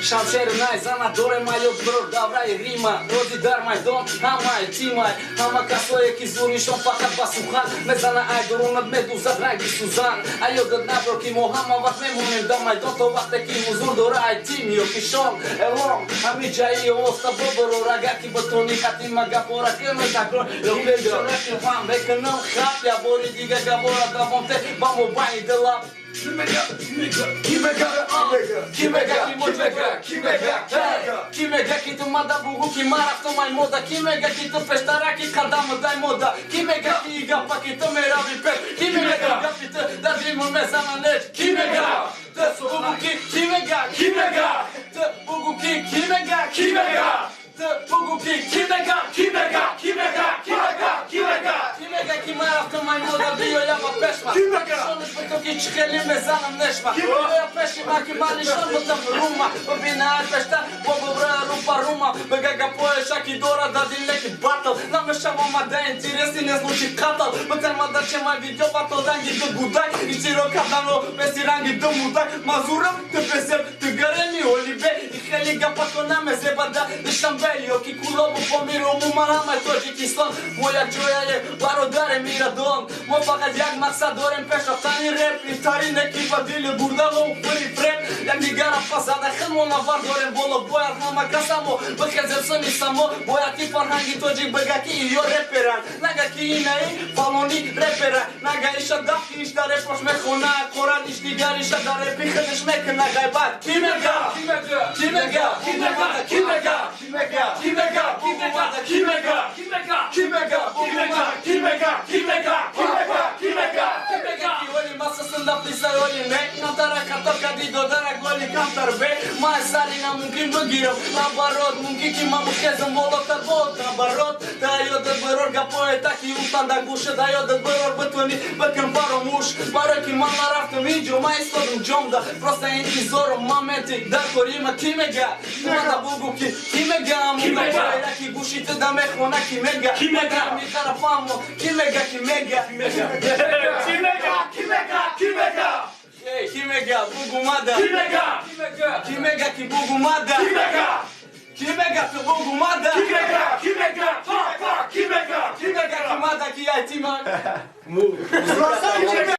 Шамшер найзана доре майот брор давраи рима рози дар майдон ҳамаи тимай ҳама касое ки зурнишон фақат ба сухан мезана ай дуронат медузад ранги сузан ай ёдат набро ки мо ҳама вақт мемонем дар майдон то вақте ки ҳузур дора ай тим ё ки шон элом ҳами ҷаи оста боборор агар ки батони хатима гапора кема такрор ё беҷораки ҳам бекунам хат я бори дига гапора давонте ба мо байни дилам Kimega ki tu mada bugu ki marafto mai moda Kimega ki tu pestara ki kadam dai moda Kimega ki gapa ki tu meravi pe Kimega gapi tu da dimul mezana lej Kimega tu bugu ki Kimega tu bugu ki Kimega tu bugu ki Kimega Kimega ki marafto mai moda bio yama peshma Sonuç bu ki çıkelim mezanam neşma Oya peşima ki mali şan butam ruma Bina ay peşta bobo bra rupa ruma Bega poje šaki dora da di neki battle Namešavamo da je interesni ne zvuči katal Bătema da ce mai video battle rangi de gudai I ciro kadano pesi rangi de mudai Mazuram te pesem te gareni olive I heliga patona me zebada de șambeli Ochi cu lobu pomiru mu marama toji kislon Moja joja je barodare miradon Mo faca diag maxadorem peșa tani rap I tari neki vadile burdalo u prvi frem Jak mi gara pasada hemo na vardorem bolo boja hama kasamo Băhezem să mi samo boja ki farhangi toji băga ki io reperan Naga ki inai faloni repera Naga isha dafki ishta reposh me khona Koran ishti gari isha da repi khedish me kna gaibat Kimega masasında pisa oli me Kantara katorka di dodara goli kantar be Mai sarina mungkin begiram Nabarot mungkin ki mamu kezem volotar vod Nabarot da yodat beror gapoe taki utan da guše Da yodat beror bătoni bekan baro muș Baro ki mama raftem inđo mai stodum džomda Prosta intizorom mameti dar korima Kimega Mada bugu ki Kimega Muga boja ki gušite da me hona Kimega Mi harafamo Kimega Kimega bugu mada Kimega ki bugu mada Kimega ki bugu mada Kimega ki mada ki ai tima